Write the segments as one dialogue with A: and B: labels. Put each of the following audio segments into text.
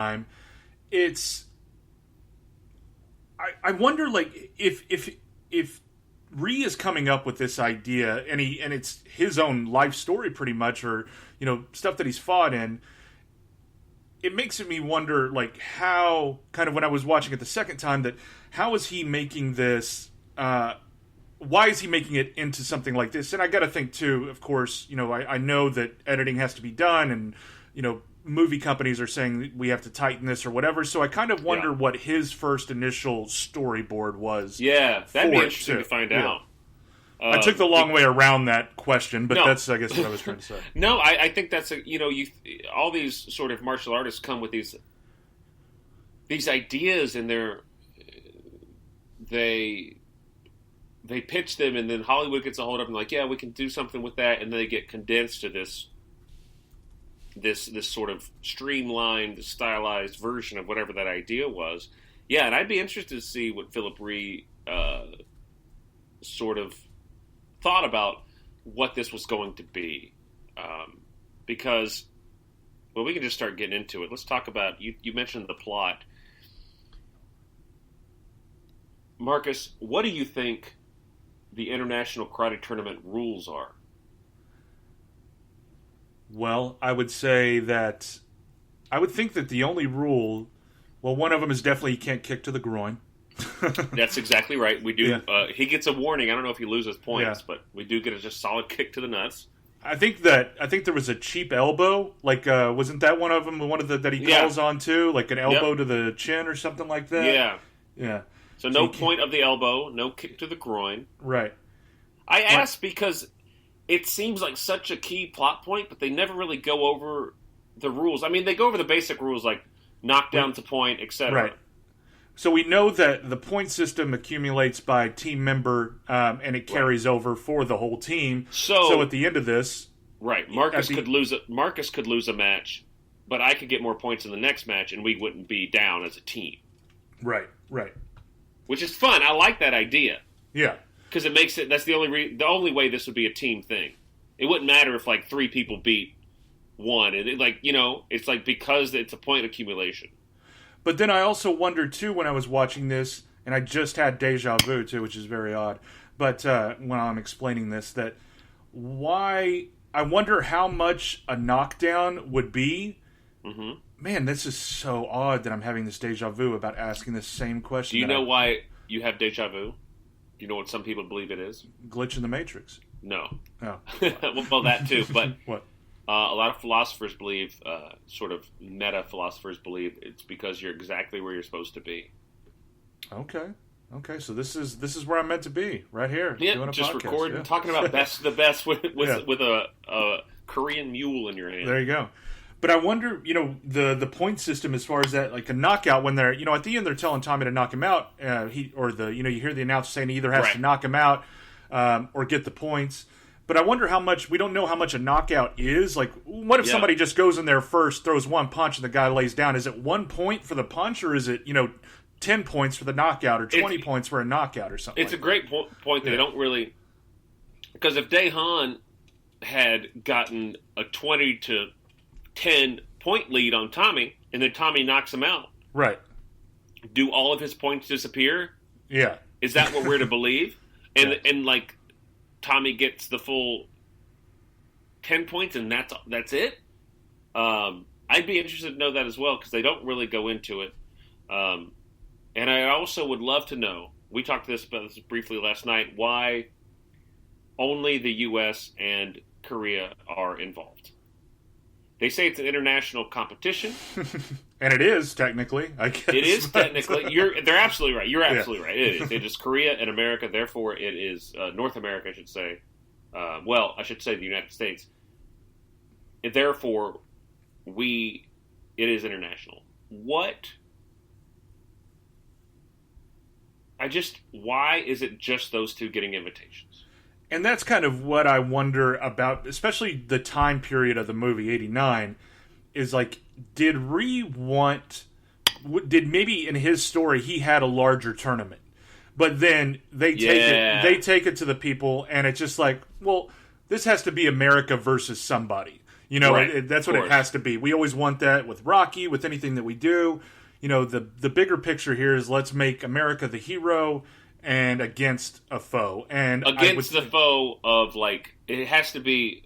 A: time. It's I wonder, like, if Ree is coming up with this idea, and it's his own life story pretty much, or stuff that he's fought in. It makes me wonder, like, how, kind of when I was watching it the second time, that how is he making this? Why is he making it into something like this? And I got to think too. Of course, I know that editing has to be done, and movie companies are saying we have to tighten this or whatever. So I kind of wonder what his first initial storyboard was.
B: Yeah, that'd be interesting to find out.
A: I took the long way around that question, but that's, I guess, what I was trying to say.
B: No, I think that's all these sort of martial artists come with these ideas, and they pitch them, and then Hollywood gets a hold of them, like, yeah, we can do something with that, and then they get condensed to this sort of streamlined, stylized version of whatever that idea was. Yeah, and I'd be interested to see what Philip Ree sort of thought about what this was going to be, because, well, we can just start getting into it. Let's talk about, you mentioned the plot. Marcus, what do you think the International Karate Tournament rules are?
A: Well, I would think that the only rule, well, one of them is definitely you can't kick to the groin.
B: That's exactly right. We do. Yeah. He gets a warning. I don't know if he loses points, but we do get a just solid kick to the nuts.
A: I think there was a cheap elbow. Like, wasn't that one of them? One of that he calls on too, like an elbow to the chin or something like that. Yeah.
B: So no point of the elbow, no kick to the groin.
A: Right.
B: I asked because it seems like such a key plot point, but they never really go over the rules. I mean, they go over the basic rules like knockdown to point, etc.
A: Right. So we know that the point system accumulates by team member, and it carries over for the whole team. So at the end of this,
B: Marcus could lose a match, but I could get more points in the next match, and we wouldn't be down as a team.
A: Right.
B: Which is fun. I like that idea.
A: Yeah,
B: because it makes it. That's the only way this would be a team thing. It wouldn't matter if like 3 people beat one. It's like because it's a point accumulation.
A: But then I also wondered, too, when I was watching this, and I just had deja vu, too, which is very odd, but when I'm explaining this, that why... I wonder how much a knockdown would be. Mm-hmm. Man, this is so odd that I'm having this deja vu about asking the same question.
B: Do you know why you have deja vu? Do you know what some people believe it is?
A: Glitch in the Matrix.
B: No.
A: Oh.
B: Well, that, too, but...
A: What?
B: A lot of philosophers believe, sort of meta-philosophers believe, it's because you're exactly where you're supposed to be.
A: Okay. So this is where I'm meant to be, right here.
B: Yeah,
A: doing a
B: just
A: podcast.
B: recording, talking about the best with a Korean mule in your hand.
A: There you go. But I wonder, the point system as far as that, like a knockout, when they're, at the end they're telling Tommy to knock him out, you hear the announcer saying he either has to knock him out or get the points. But I wonder we don't know how much a knockout is. Like, what if somebody just goes in there first, throws one punch, and the guy lays down? Is it 1 point for the punch, or is it, 10 points for the knockout, or 20 points for a knockout, or something?
B: It's a great point that they don't really... Because if Daehan had gotten a 20 to 10 point lead on Tommy, and then Tommy knocks him out...
A: Right.
B: Do all of his points disappear?
A: Yeah.
B: Is that what we're to believe? And like... Tommy gets the full 10 points, and that's it. I'd be interested to know that as well, because they don't really go into it. And I also would love to know, we talked about this briefly last night, why only the U.S. and Korea are involved. They say it's an international competition.
A: And it is, technically, I guess.
B: It is, technically. They're absolutely right. You're absolutely right. It is. It is Korea and America. Therefore, it is North America, I should say. I should say the United States. And therefore, it is international. Why is it just those two getting invitations?
A: And that's kind of what I wonder about, especially the time period of the movie, 89, is like, did maybe in his story he had a larger tournament, but then they take it to the people, and it's just like, well, this has to be America versus somebody. You know,
B: Right.
A: that's what it has to be. We always want that with Rocky, with anything that we do. You know, the bigger picture here is let's make America the hero and against a foe. And
B: against the foe of, like, it has to be,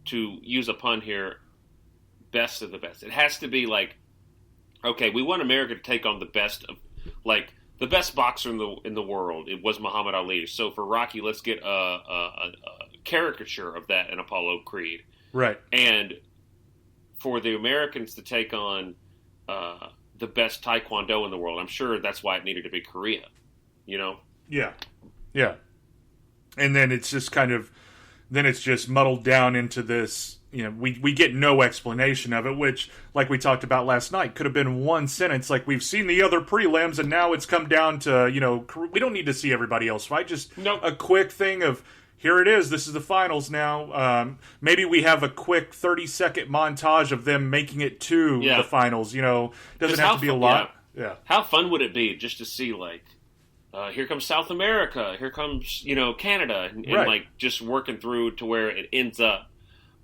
B: to use a pun here, best of the best. It has to be like, okay, we want America to take on the best of, like, the best boxer in the world. It was Muhammad Ali. So for Rocky, let's get a caricature of that in Apollo Creed.
A: Right.
B: And for the Americans to take on the best Taekwondo in the world, I'm sure that's why it needed to be Korea. You know?
A: Yeah. Yeah. And then it's just kind of, then it's just muddled down into this, you know, we get no explanation of it, which, like we talked about last night, could have been one sentence, like we've seen the other prelims, and now it's come down to, you know, we don't need to see everybody else fight, just a quick thing of, here it is, this is the finals now. Maybe we have a quick 30-second montage of them making it to the finals, you know, doesn't have to be a lot. Yeah.
B: How fun would it be just to see, like, here comes South America, here comes, you know, Canada, and like, just working through to where it ends up.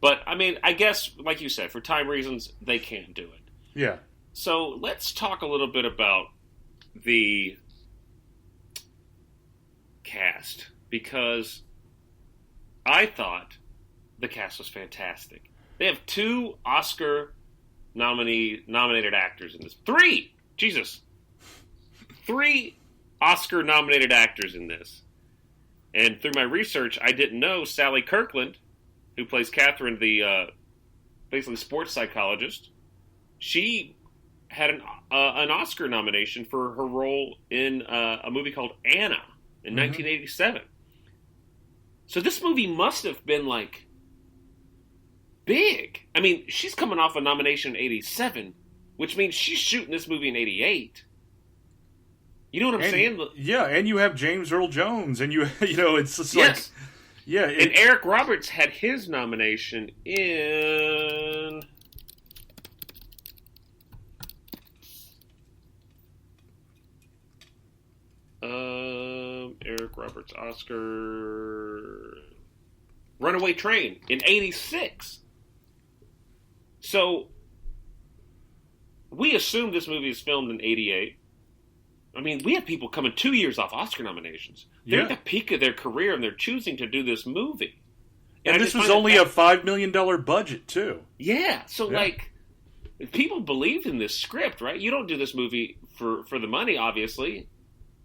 B: But, I mean, I guess, like you said, for time reasons, they can't do it.
A: Yeah.
B: So, let's talk a little bit about the cast, because I thought the cast was fantastic. They have 2 Oscar nominated actors in this. 3! Jesus. 3 Oscar-nominated actors in this. And through my research, I didn't know Sally Kirkland, who plays Catherine, the basically sports psychologist, she had an Oscar nomination for her role in a movie called Anna in 1987. So this movie must have been, like, big. I mean, she's coming off a nomination in 87, which means she's shooting this movie in 88. You know what I'm saying?
A: Yeah, and you have James Earl Jones, and you know, it's just like... Yeah,
B: and Eric Roberts had his nomination in... Eric Roberts Oscar... Runaway Train in 86. So, we assume this movie is filmed in 88. I mean, we have people coming 2 years off Oscar nominations. They're at the peak of their career, and they're choosing to do this movie.
A: And this was only a $5 million budget, too.
B: Yeah, so, like, people believed in this script, right? You don't do this movie for the money, obviously.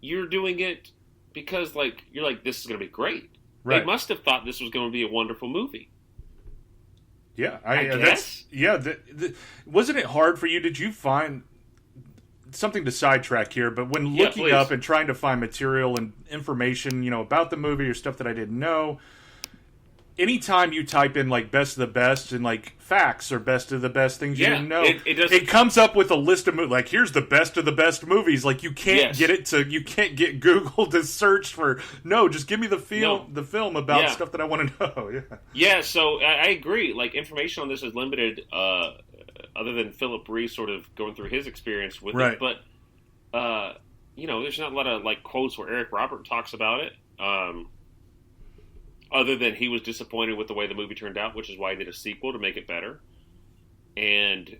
B: You're doing it because, like, you're like, this is going to be great. Right. They must have thought this was going to be a wonderful movie.
A: Yeah, I guess. Wasn't it hard for you? Did you find... something to sidetrack here, but when looking up and trying to find material and information, you know, about the movie or stuff that I didn't know, anytime you type in, like, best of the best and, like, facts or best of the best things you didn't know, it comes up with a list of movies. Like, here's the best of the best movies. Like, you can't you can't get Google to search for, no, just give me the film about stuff that I want to know.
B: Yeah, so I agree. Like, information on this is limited, other than Philip Reese sort of going through his experience with it. But, you know, there's not a lot of, like, quotes where Eric Roberts talks about it. Other than he was disappointed with the way the movie turned out, which is why he did a sequel to make it better. And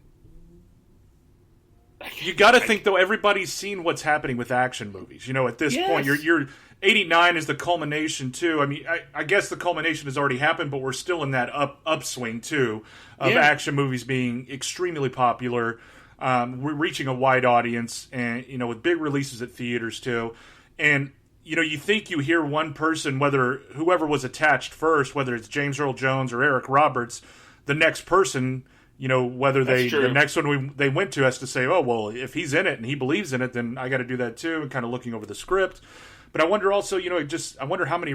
A: you got to think, though, everybody's seen what's happening with action movies. You know, at this point, you're 89 is the culmination too. I mean, I guess the culmination has already happened, but we're still in that upswing too of action movies being extremely popular. We're reaching a wide audience, and you know, with big releases at theaters too. And you know, you think you hear one person, whether whoever was attached first, whether it's James Earl Jones or Eric Roberts, the next person, you know, whether the next one they went to has to say, oh, well, if he's in it and he believes in it, then I got to do that too, and kind of looking over the script. But I wonder also, you know, I wonder how many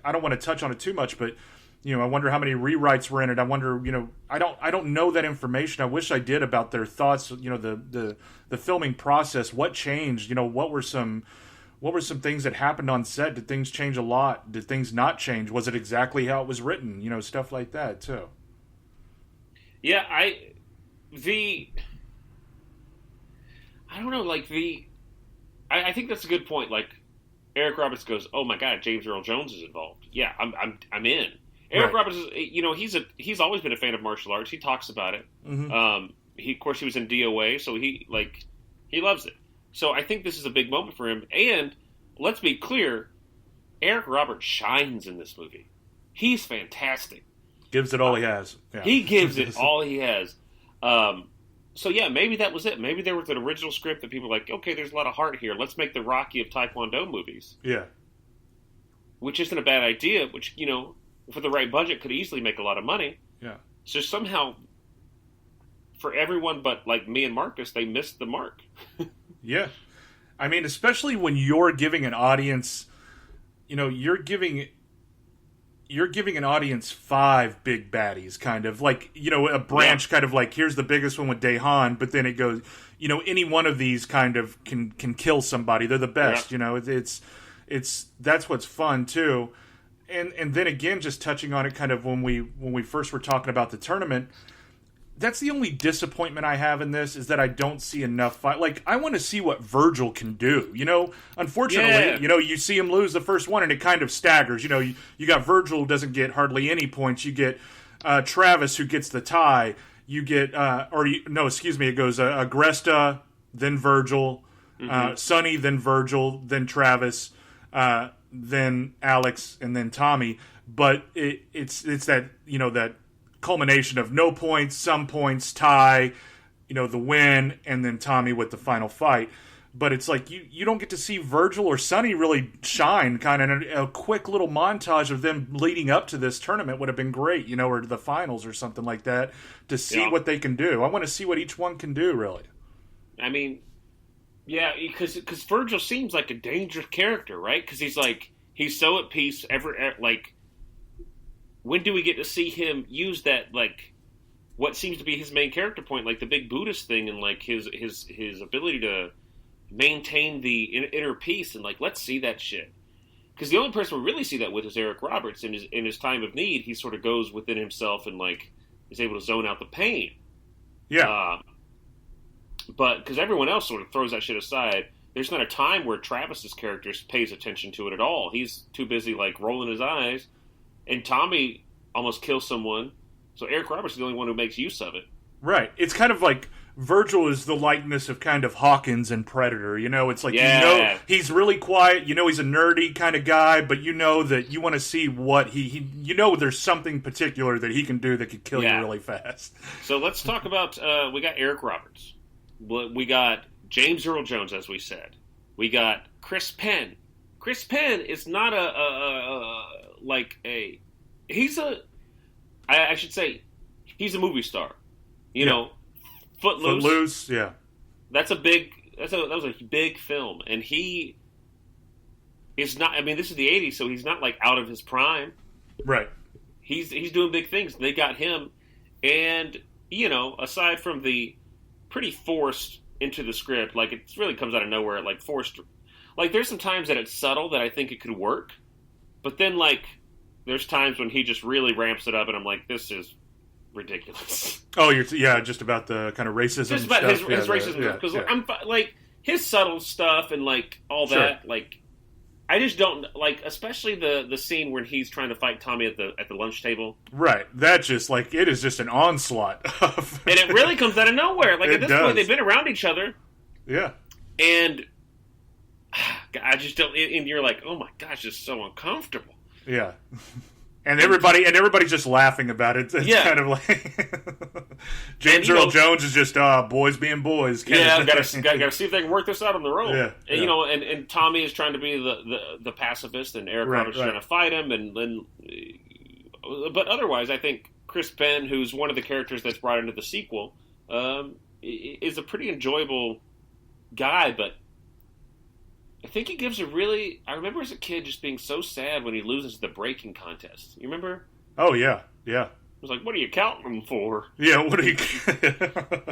A: I don't want to touch on it too much, but you know, I wonder how many rewrites were in it. I wonder, you know, I don't know that information. I wish I did about their thoughts, you know, the filming process, what changed, you know, what were some things that happened on set? Did things change a lot? Did things not change? Was it exactly how it was written? You know, stuff like that too.
B: Yeah, I don't know, like I think that's a good point. Like Eric Roberts goes, "Oh my God, James Earl Jones is involved." Yeah, I'm in. Eric Roberts is, he's always been a fan of martial arts. He talks about it.
A: Mm-hmm.
B: Of course, he was in DOA, so he loves it. So I think this is a big moment for him. And let's be clear, Eric Roberts shines in this movie. He's fantastic.
A: Gives it all he has. Yeah.
B: He gives it all he has. So yeah, maybe that was it. Maybe there was an original script that people were like, okay, there's a lot of heart here. Let's make the Rocky of Taekwondo movies.
A: Yeah.
B: Which isn't a bad idea, which, for the right budget could easily make a lot of money.
A: Yeah.
B: So somehow, for everyone but like me and Marcus, they missed the mark.
A: Yeah. I mean, especially when you're giving an audience, you're giving an audience 5 big baddies, kind of like, a branch, kind of like, here's the biggest one with Daehan, but then it goes, any one of these kind of can kill somebody. They're the best, it's that's what's fun too. And then again, just touching on it kind of when we first were talking about the tournament, that's the only disappointment I have in this, is that I don't see enough fight. Like, I want to see what Virgil can do. Unfortunately, you see him lose the first one, and it kind of staggers. You got Virgil, who doesn't get hardly any points. You get Travis, who gets the tie. You get, it goes Agresta, then Virgil, Sonny, then Virgil, then Travis, then Alex, and then Tommy. But it's that, that culmination of no points, some points, tie, the win, and then Tommy with the final fight. But it's like you don't get to see Virgil or Sonny really shine. Kind of a quick little montage of them leading up to this tournament would have been great, or the finals or something like that, to see what they can do. I want to see what each one can do, really.
B: I mean, yeah, because Virgil seems like a dangerous character, right? Because he's so at peace. When do we get to see him use that, like, what seems to be his main character point, like the big Buddhist thing, and like his ability to maintain the inner peace, and like, let's see that shit. Because the only person we really see that with is Eric Roberts. In his time of need, he sort of goes within himself and like is able to zone out the pain.
A: Yeah.
B: But because everyone else sort of throws that shit aside, there's not a time where Travis's character pays attention to it at all. He's too busy like rolling his eyes. And Tommy almost kills someone, so Eric Roberts is the only one who makes use of it. Right.
A: It's kind of like Virgil is the likeness of kind of Hawkins and Predator. It's like, he's really quiet. He's a nerdy kind of guy, but that you want to see what he there's something particular that he can do that could kill you really fast.
B: So let's talk about, we got Eric Roberts. We got James Earl Jones, as we said. We got Chris Penn. Chris Penn is not he's a movie star. Footloose.
A: Footloose, yeah.
B: That was a big film, and he is not. I mean, this is the '80s, so he's not like out of his prime.
A: Right.
B: He's doing big things. They got him, and aside from the pretty forced into the script, like it really comes out of nowhere, like forced. Like there's some times that it's subtle that I think it could work, but then like there's times when he just really ramps it up, and I'm like, this is ridiculous.
A: Oh, just about the kind of racism.
B: Just about
A: stuff.
B: his racism, because I'm like his subtle stuff and like all that. Like, I just don't like, especially the scene where he's trying to fight Tommy at the lunch table.
A: Right, that just like it is just an onslaught of,
B: and it really comes out of nowhere. Like at this point, they've been around each other.
A: Yeah,
B: and I just don't. And you're like, oh my gosh, it's so uncomfortable.
A: Yeah. And everybody's just laughing about it. It's kind of like James Earl Jones is just boys being boys.
B: Gotta see if they can work this out on the road.
A: Yeah,
B: and and Tommy is trying to be the pacifist, and Eric Roberts is trying to fight him, but otherwise, I think Chris Penn, who's one of the characters that's brought into the sequel, is a pretty enjoyable guy, but I think he gives I remember as a kid just being so sad when he loses the breaking contest. You remember?
A: Oh, yeah. Yeah.
B: I was like, what are you counting him for?
A: Yeah, what are you...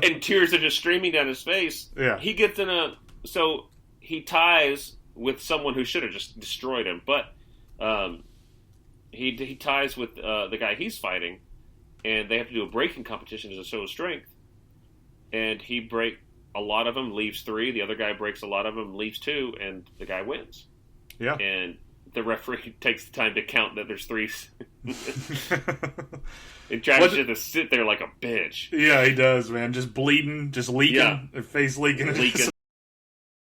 B: And tears are just streaming down his face.
A: Yeah.
B: He gets so he ties with someone who should have just destroyed him, but he ties with the guy he's fighting, and they have to do a breaking competition as a show of strength. And he breaks a lot of them, leaves 3. The other guy breaks a lot of them, leaves 2, and the guy wins.
A: Yeah.
B: And the referee takes the time to count that there's 3. And Travis just sit there like a bitch.
A: Yeah, he does, man. Just bleeding, just leaking,
B: Yeah.
A: their face leaking.
B: Leaking.